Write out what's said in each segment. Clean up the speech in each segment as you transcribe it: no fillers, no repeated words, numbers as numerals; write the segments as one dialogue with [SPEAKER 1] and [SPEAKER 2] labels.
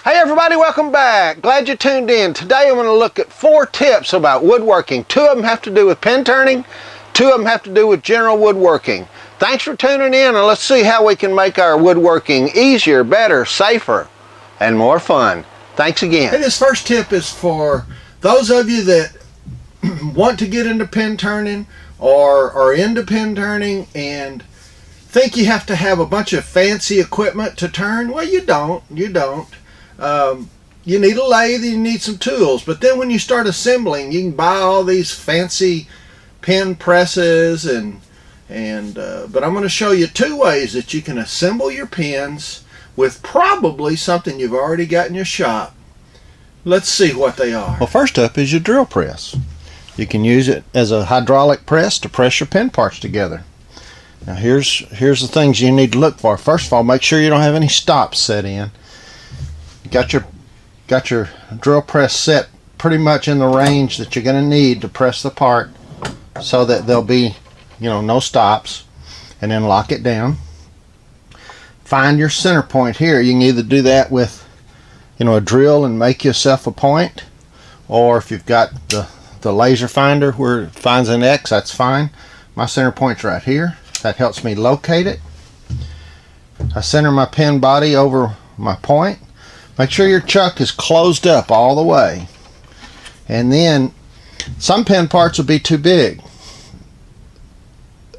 [SPEAKER 1] Hey everybody, welcome back. Glad you tuned in. Today I'm going to look at 4 tips about woodworking. 2 of them have to do with pin turning, 2 of them have to do with general woodworking. Thanks for tuning in, and let's see how we can make our woodworking easier, better, safer, and more fun. Thanks again.
[SPEAKER 2] Hey, this first tip is for those of you that want to get into pin turning or are into pin turning and think you have to have a bunch of fancy equipment to turn. Well, you don't. You need a lathe, you need some tools, but then when you start assembling, you can buy all these fancy pin presses but I'm going to show you 2 ways that you can assemble your pins with probably something you've already got in your shop. Let's see what they are.
[SPEAKER 1] Well, first up is your drill press. You can use it as a hydraulic press to press your pin parts together. Now here's the things you need to look for. First of all, make sure you don't have any stops set in. You got your drill press set pretty much in the range that you're going to need to press the part so that there'll be, no stops, and then lock it down. Find your center point here. You can either do that with a drill and make yourself a point, or if you've got the laser finder where it finds an X, that's fine. My center point's right here. That helps me locate it. I center my pin body over my point. Make sure your chuck is closed up all the way. And then some pin parts will be too big.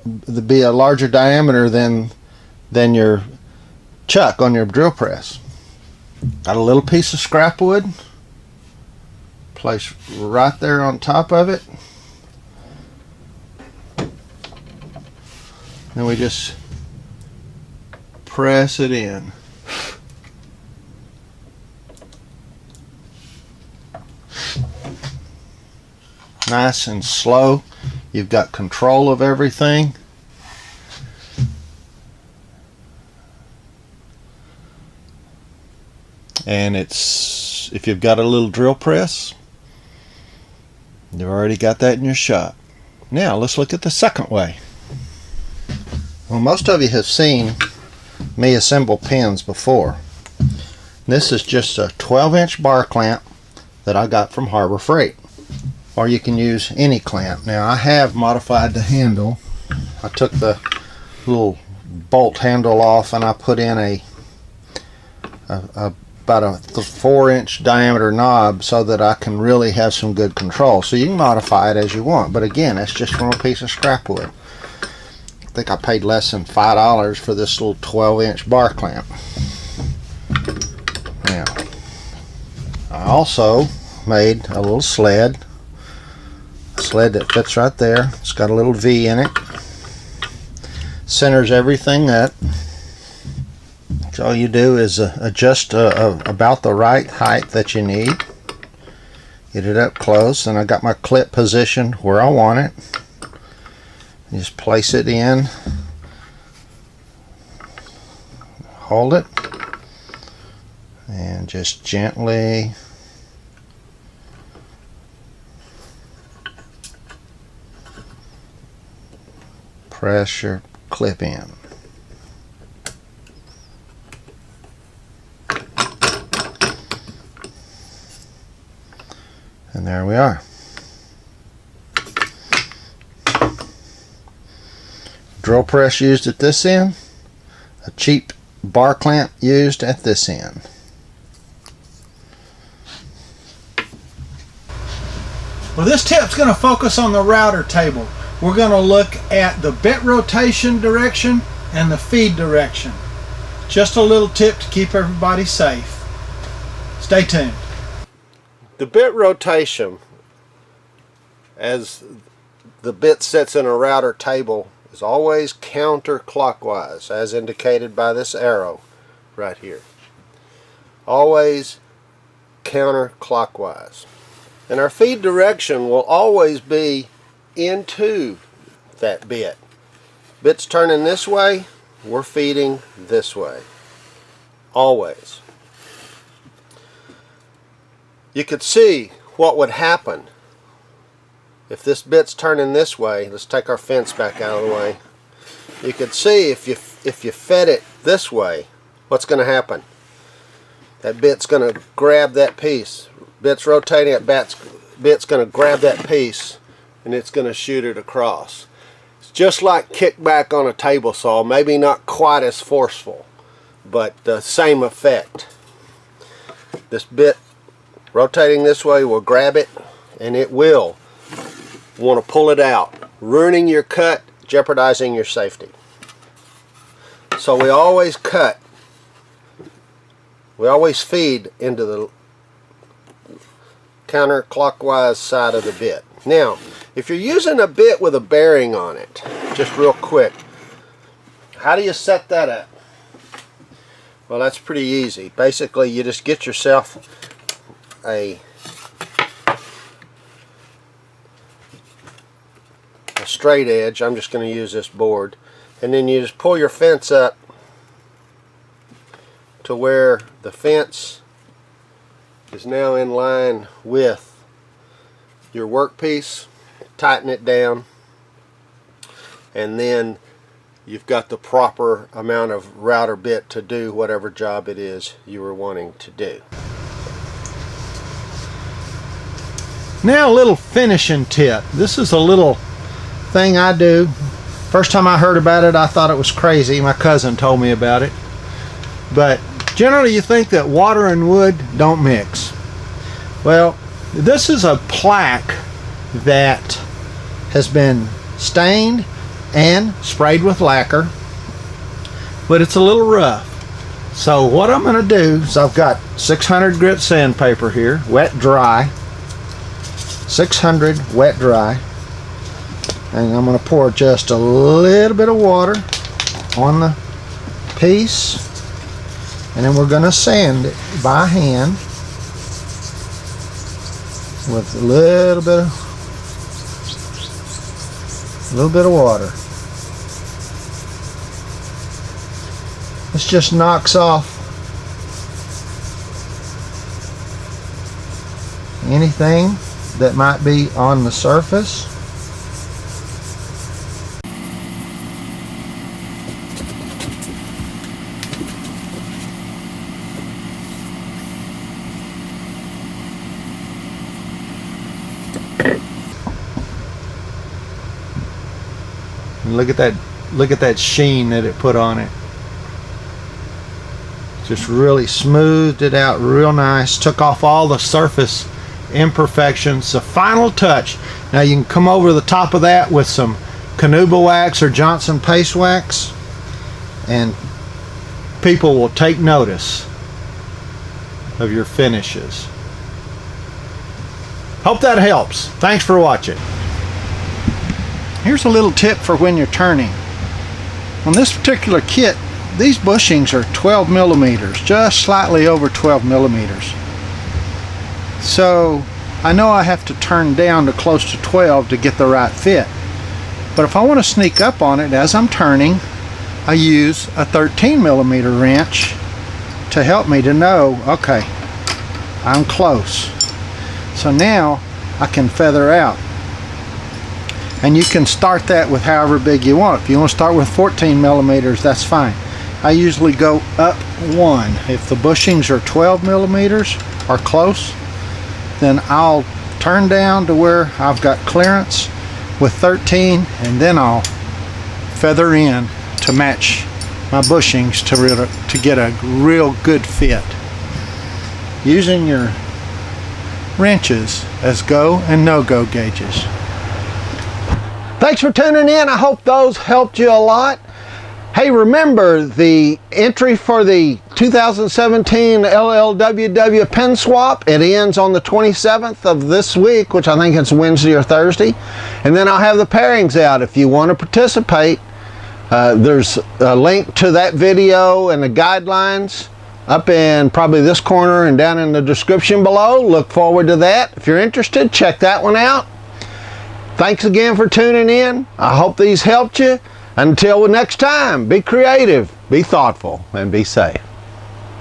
[SPEAKER 1] They'll be a larger diameter than your chuck on your drill press. Got a little piece of scrap wood. Place right there on top of it. Then we just press it in. Nice and slow. You've got control of everything. And if you've got a little drill press, you've already got that in your shop. Now let's look at the second way. Well, most of you have seen me assemble pins before. This is just a 12-inch bar clamp that I got from Harbor Freight. Or you can use any clamp. Now I have modified the handle. I took the little bolt handle off and I put in about a 4-inch diameter knob so that I can really have some good control. So you can modify it as you want, but again, that's just from a piece of scrap wood. I think I paid less than $5 for this little 12-inch bar clamp. Now, I also made a little sled that fits right there. It's got a little V in it. Centers everything up. So all you do is adjust about the right height that you need. Get it up close, and I got my clip positioned where I want it. Just place it in, hold it, and just gently press your clip in. And there we are. Drill press used at this end, a cheap bar clamp used at this end.
[SPEAKER 2] Well, this tip's going to focus on the router table. We're going to look at the bit rotation direction and the feed direction. Just a little tip to keep everybody safe. Stay tuned.
[SPEAKER 1] The bit rotation, as the bit sits in a router table, is always counterclockwise, as indicated by this arrow right here. Always counterclockwise. And our feed direction will always be into that bit. Bit's turning this way, we're feeding this way. Always. You could see what would happen if this bit's turning this way. Let's take our fence back out of the way. You could see if you fed it this way, what's going to happen.
[SPEAKER 3] that bit's going to grab that piece. Bit's rotating, that bit's going to grab that piece and it's going to shoot it across. It's just like kickback on a table saw, maybe not quite as forceful, but the same effect. This bit rotating this way will grab it, and it will want to pull it out, ruining your cut, jeopardizing your safety. So we always cut, we always feed into the counterclockwise side of the bit. Now, if you're using a bit with a bearing on it, just real quick, how do you set that up? Well, that's pretty easy. Basically, you just get yourself a straight edge. I'm just going to use this board, and then you just pull your fence up to where the fence is now in line with your workpiece. Tighten it down, and then you've got the proper amount of router bit to do whatever job it is you were wanting to do.
[SPEAKER 1] Now a little finishing tip. This is a little thing I do. First time I heard about it, I thought it was crazy. My cousin told me about it. But generally you think that water and wood don't mix. Well, this is a plaque that has been stained and sprayed with lacquer, but it's a little rough. So what I'm going to do is, I've got 600 grit sandpaper here, wet dry, 600 wet dry, and I'm going to pour just a little bit of water on the piece, and then we're going to sand it by hand with a little bit of water. This just knocks off anything that might be on the surface. And look at that sheen that it put on it. Just really smoothed it out real nice, took off all the surface imperfections. The final touch. Now you can come over the top of that with some Canuba wax or Johnson paste wax, and people will take notice of your finishes. Hope that helps. Thanks for watching. Here's a little tip for when you're turning. On this particular kit, these bushings are 12 millimeters, just slightly over 12 millimeters. So I know I have to turn down to close to 12 to get the right fit. But if I want to sneak up on it as I'm turning, I use a 13 millimeter wrench to help me to know, okay, I'm close. So now I can feather out. And you can start that with however big you want. If you want to start with 14 millimeters, that's fine. I usually go up one. If the bushings are 12 millimeters or close, then I'll turn down to where I've got clearance with 13, and then I'll feather in to match my bushings to get a real good fit. Using your wrenches as go and no-go gauges. Thanks for tuning in. I hope those helped you a lot. Hey, remember the entry for the 2017 LLWW pen swap. It ends on the 27th of this week, which I think it's Wednesday or Thursday. And then I'll have the pairings out if you want to participate. There's a link to that video and the guidelines up in probably this corner and down in the description below. Look forward to that. If you're interested, check that one out. Thanks again for tuning in. I hope these helped you. Until next time, be creative, be thoughtful, and be safe.